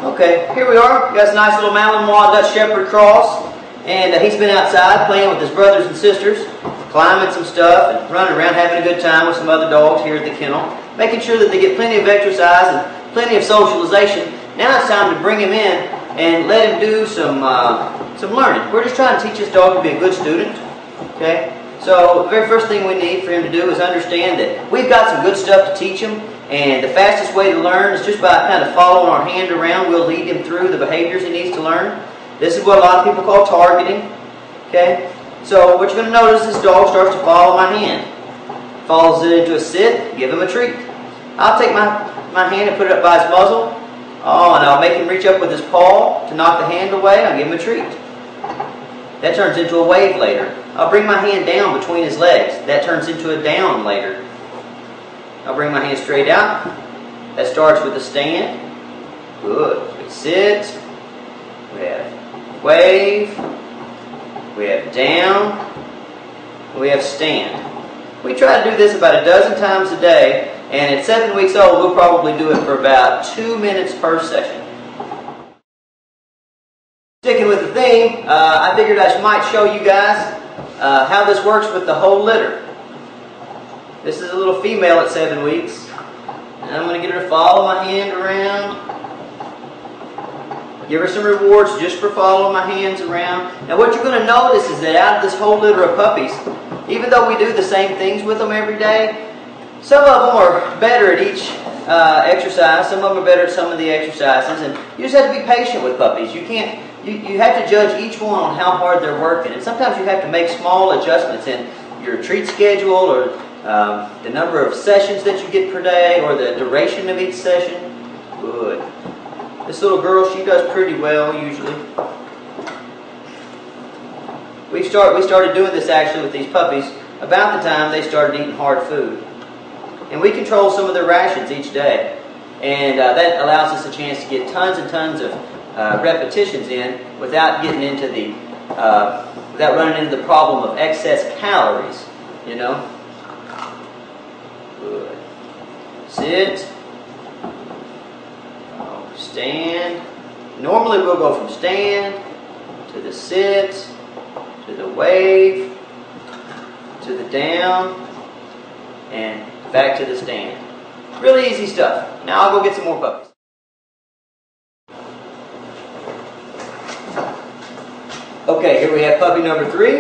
Okay, here we are. Got this nice little Malinois Dutch Shepherd cross, and he's been outside playing with his brothers and sisters, climbing some stuff and running around, having a good time with some other dogs here at the kennel, making sure that they get plenty of exercise and plenty of socialization. Now it's time to bring him in and let him do some learning. We're just trying to teach this dog to be a good student. Okay, so the very first thing we need for him to do is understand that we've got some good stuff to teach him. And the fastest way to learn is just by kind of following our hand around. We'll lead him through the behaviors he needs to learn. This is what a lot of people call targeting. Okay? So what you're going to notice is this dog starts to follow my hand. Follows it into a sit, give him a treat. I'll take my hand and put it up by his muzzle. Oh, and I'll make him reach up with his paw to knock the hand away. I'll give him a treat. That turns into a wave later. I'll bring my hand down between his legs. That turns into a down later. I'll bring my hand straight out. That starts with a stand. Good. We sit. We have wave. We have down. We have stand. We try to do this about a dozen times a day, and at 7 weeks old, we'll probably do it for about 2 minutes per session. Sticking with the theme, I figured I might show you guys how this works with the whole litter. This is a little female at 7 weeks. And I'm going to get her to follow my hand around. Give her some rewards just for following my hands around. Now what you're going to notice is that out of this whole litter of puppies, even though we do the same things with them every day, some of them are better at each exercise. Some of them are better at some of the exercises. And you just have to be patient with puppies. You can't. You have to judge each one on how hard they're working. And sometimes you have to make small adjustments in your treat schedule or the number of sessions that you get per day, or the duration of each session. Good. This little girl, she does pretty well usually. We started doing this actually with these puppies about the time they started eating hard food. And we control some of their rations each day. And that allows us a chance to get tons and tons of repetitions in without getting into the, without running into the problem of excess calories, you know. Good. Sit. Stand. Normally we'll go from stand to the sit, to the wave, to the down, and back to the stand. Really easy stuff. Now I'll go get some more puppies. Okay, here we have puppy number 3.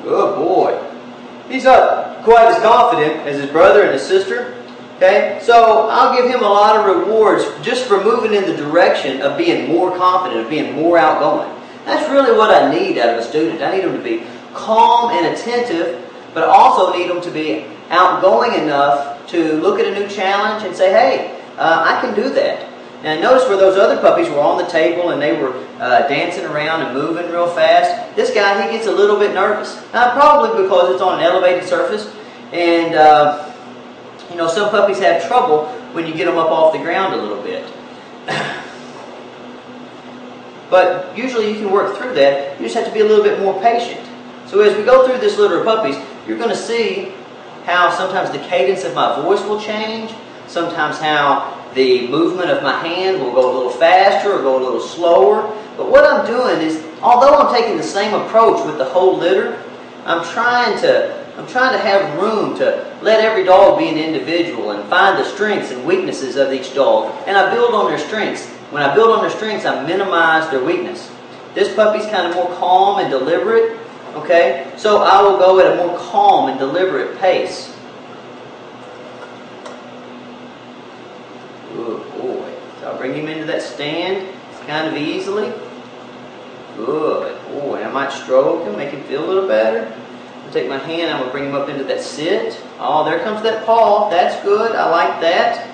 Good boy. He's not quite as confident as his brother and his sister. Okay, so I'll give him a lot of rewards just for moving in the direction of being more confident, of being more outgoing. That's really what I need out of a student. I need them to be calm and attentive, but I also need them to be outgoing enough to look at a new challenge and say, hey, I can do that. Now notice where those other puppies were on the table and they were dancing around and moving real fast. This guy, he gets a little bit nervous. Probably because it's on an elevated surface, and you know, some puppies have trouble when you get them up off the ground a little bit. But usually you can work through that. You just have to be a little bit more patient. So as we go through this litter of puppies, you're going to see how sometimes the cadence of my voice will change, sometimes how the movement of my hand will go a little faster or go a little slower. But what I'm doing is, although I'm taking the same approach with the whole litter, I'm trying to have room to let every dog be an individual and find the strengths and weaknesses of each dog. And I build on their strengths. When I build on their strengths, I minimize their weakness. This puppy's kind of more calm and deliberate. Okay, so I will go at a more calm and deliberate pace. Good boy. So I'll bring him into that stand kind of easily. Good boy. I might stroke him, make him feel a little better. I'll take my hand, I'm going to bring him up into that sit. Oh, there comes that paw. That's good. I like that.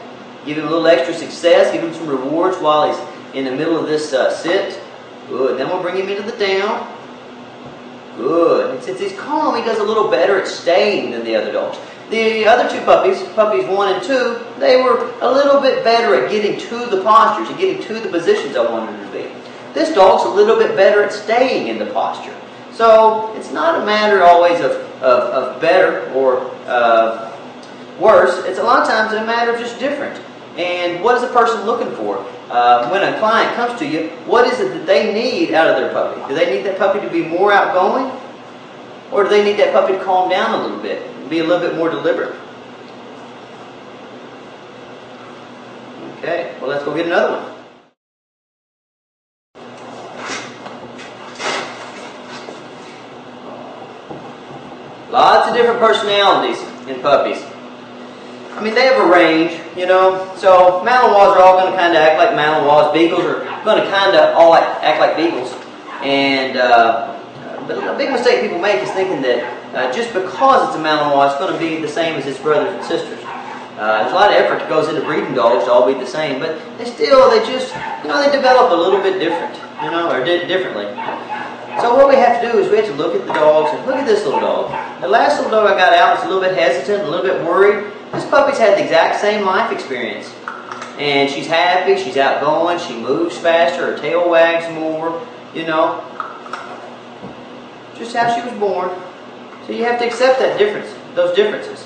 Give him a little extra success. Give him some rewards while he's in the middle of this sit. Good. Then we'll bring him into the down. Good. And since he's calm, he does a little better at staying than the other dogs. The other two puppies, puppies 1 and 2, they were a little bit better at getting to the postures and getting to the positions I wanted them to be. This dog's a little bit better at staying in the posture. So it's not a matter always of better or worse. It's a lot of times a matter of just different. And what is a person looking for? When a client comes to you, what is it that they need out of their puppy? Do they need that puppy to be more outgoing? Or do they need that puppy to calm down a little bit and be a little bit more deliberate? Okay, well, let's go get another one. Lots of different personalities in puppies. I mean, they have a range, you know. So Malinois are all going to kind of act like Malinois. Beagles are going to kind of all act like Beagles. And but a big mistake people make is thinking that just because it's a Malinois, it's going to be the same as its brothers and sisters. There's a lot of effort that goes into breeding dogs to all be the same, but they just, you know, they develop a little bit different, you know, or differently. So what we have to do is we have to look at the dogs, and look at this little dog. The last little dog I got out was a little bit hesitant, a little bit worried. This puppy's had the exact same life experience. And she's happy, she's outgoing, she moves faster, her tail wags more, you know. Just how she was born. So you have to accept that difference, those differences.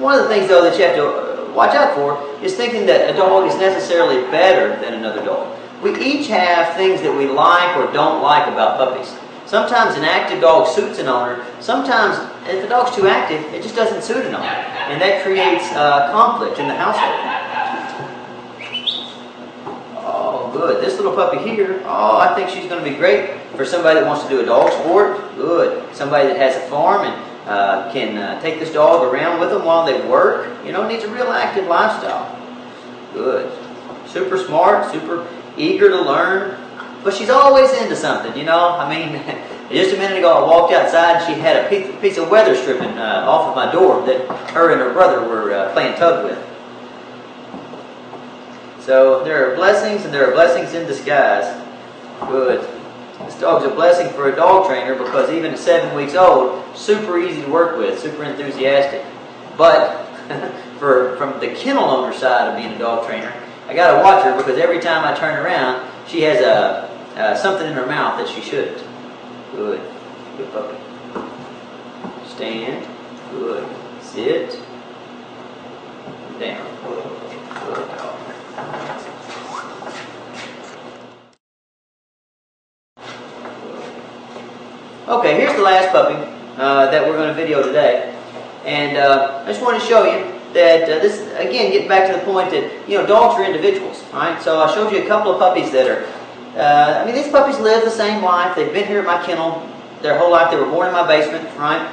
One of the things, though, that you have to watch out for is thinking that a dog is necessarily better than another dog. We each have things that we like or don't like about puppies. Sometimes an active dog suits an owner. Sometimes, if the dog's too active, it just doesn't suit an owner. And that creates conflict in the household. Oh, good. This little puppy here, oh, I think she's going to be great for somebody that wants to do a dog sport. Good. Somebody that has a farm and can take this dog around with them while they work. You know, needs a real active lifestyle. Good. Super smart, super eager to learn. But she's always into something, you know. I mean, just a minute ago I walked outside and she had a piece of weather stripping off of my door that her and her brother were playing tug with. So there are blessings and there are blessings in disguise. Good. This dog's a blessing for a dog trainer because even at 7 weeks old, super easy to work with, super enthusiastic. But from the kennel owner side of being a dog trainer, I got to watch her because every time I turn around, she has something in her mouth that she shouldn't. Good. Good puppy. Stand. Good. Sit. Down. Good dog. Okay, here's the last puppy that we're going to video today. And I just want to show you that this, again, getting back to the point that, you know, dogs are individuals, right? So I showed you a couple of puppies that are, I mean, these puppies live the same life. They've been here at my kennel their whole life. They were born in my basement, right?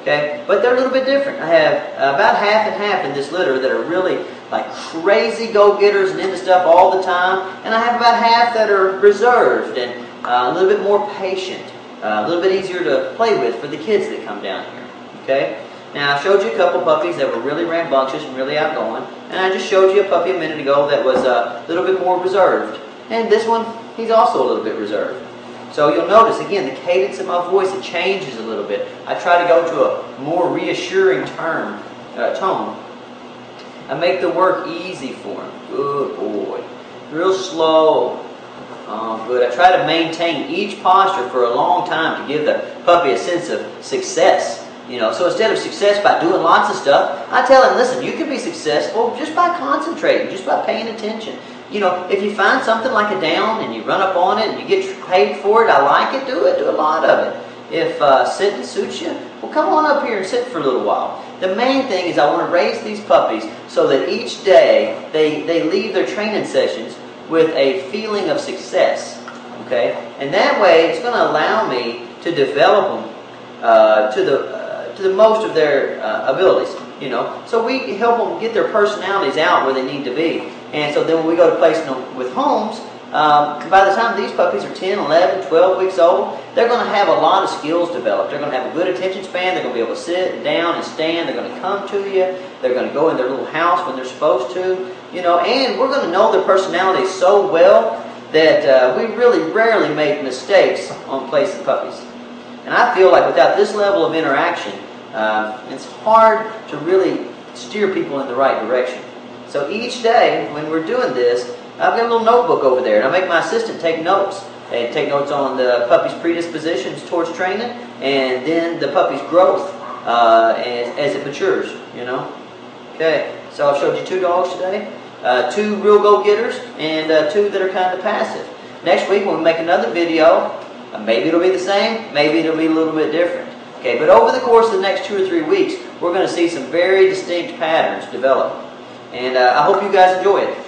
Okay, but they're a little bit different. I have about half and half in this litter that are really like crazy go-getters and into stuff all the time. And I have about half that are reserved and a little bit more patient, a little bit easier to play with for the kids that come down here, okay? Now, I showed you a couple puppies that were really rambunctious and really outgoing, and I just showed you a puppy a minute ago that was a little bit more reserved. And this one, he's also a little bit reserved. So you'll notice, again, the cadence of my voice, it changes a little bit. I try to go to a more reassuring tone. I make the work easy for him. Good boy. Real slow. Oh, good. I try to maintain each posture for a long time to give the puppy a sense of success. You know, so instead of success by doing lots of stuff, I tell him, listen, you can be successful just by concentrating, just by paying attention. You know, if you find something like a down and you run up on it and you get paid for it, I like it, do it, do a lot of it. If sitting suits you, well, come on up here and sit for a little while. The main thing is I want to raise these puppies so that each day they leave their training sessions with a feeling of success, okay? And that way it's going to allow me to develop them to the most of their abilities, you know. So we help them get their personalities out where they need to be. And so then when we go to placing them with homes, by the time these puppies are 10, 11, 12 weeks old, they're going to have a lot of skills developed. They're going to have a good attention span. They're going to be able to sit down and stand. They're going to come to you. They're going to go in their little house when they're supposed to, you know. And we're going to know their personalities so well that we really rarely make mistakes on placing puppies. And I feel like without this level of interaction, it's hard to really steer people in the right direction. So each day when we're doing this, I've got a little notebook over there, and I make my assistant take notes. They take notes on the puppy's predispositions towards training, and then the puppy's growth as it matures, you know. Okay, so I've showed you 2 dogs today, 2 real go-getters, and 2 that are kind of passive. Next week when we make another video, maybe it'll be the same, maybe it'll be a little bit different. Okay, but over the course of the next 2 or 3 weeks, we're going to see some very distinct patterns develop. And I hope you guys enjoy it.